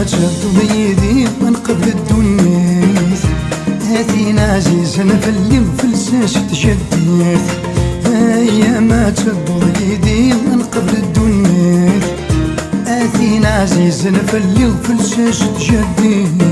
ما تشد بيدي من قبل الدنيا هاتي عزيز انا في اللي مفلساش تشديت هيا ما تشد بيدي من قبل الدنيا هاتي عزيز انا في اللي مفلساش تشديت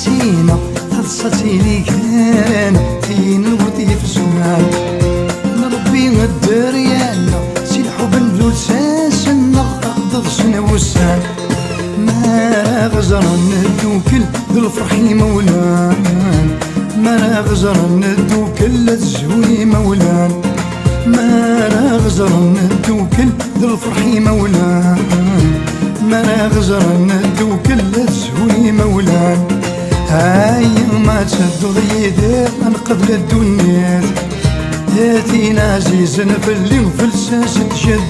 نسينا خلصتي لي كان تين الورد في الزمان نربي الدريانا سي الحب نبلو لساسنا أقدر سنة وسان ما غزر ندوكل ذو الفرح مولان ما غزر ندوكل الزهوي مولان ما غزر ندوكل ذو الفرح مولان ما غزر ندوكل الزهوي مولان هاي ما تشدو يدي من قبل الدنيا هاتي عزيز في اللي مفلساش تشدي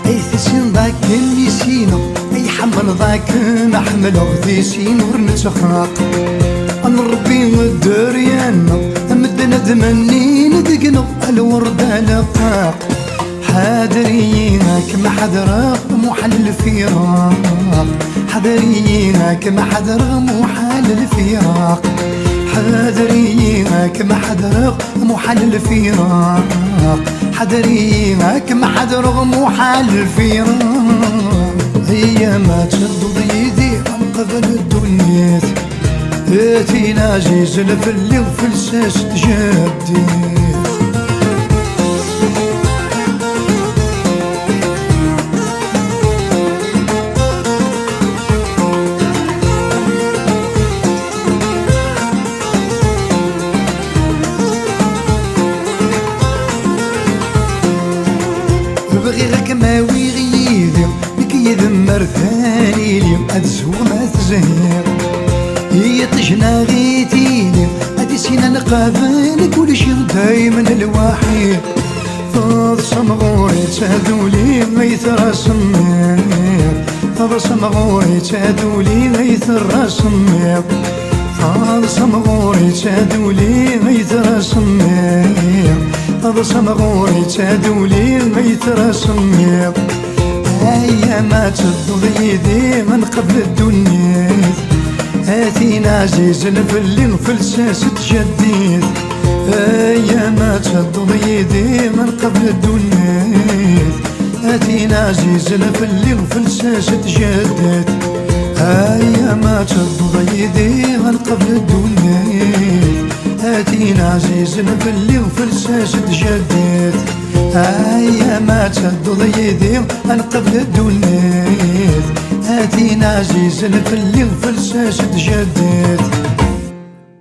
اي تسين ذاك اللي سينا حمل ذاك نحمل غذي سين ورنتخاق نربي الدريانا مدنا دمني ندقنا الوردة لقاق حذرينك ما حذر محل الفراق حذرينك ما حذر محل الفراق حذرينك ما حذر محل الفراق حذرينك ما حذر محل الفراق هي ما تشد بيدي من قبل الدنيا هاتي عزيز في اللي مفلساش تجدي بغيرك ما ويغيدي يذمر ثاني لي أدزو ما تزهر هي طجنا غيتيني أدي سينا نقابل كل شي دايما الوحيد فاض صمغوري تهدولي غيثر سمير فاض صمغوري تهدولي غيثر سمير فاض صمغوري تهدولي غيثر سمير فاض صمغوري تهدولي غيثر سمير هيا ما تشدو بيدي من قبل الدنيا هاتي عزيز في اللي مفلساس تجديد هيا ما تشدو بيدي من قبل الدنيا هاتي عزيز في اللي مفلساس تجديد هيا ما تشدو بيدي من قبل الدنيا هاتي عزيز في اللي مفلساس تجديد هيا ما تشدو يدي من قبل الدنيا هاتي عزيز في اللي مفلساش تجدد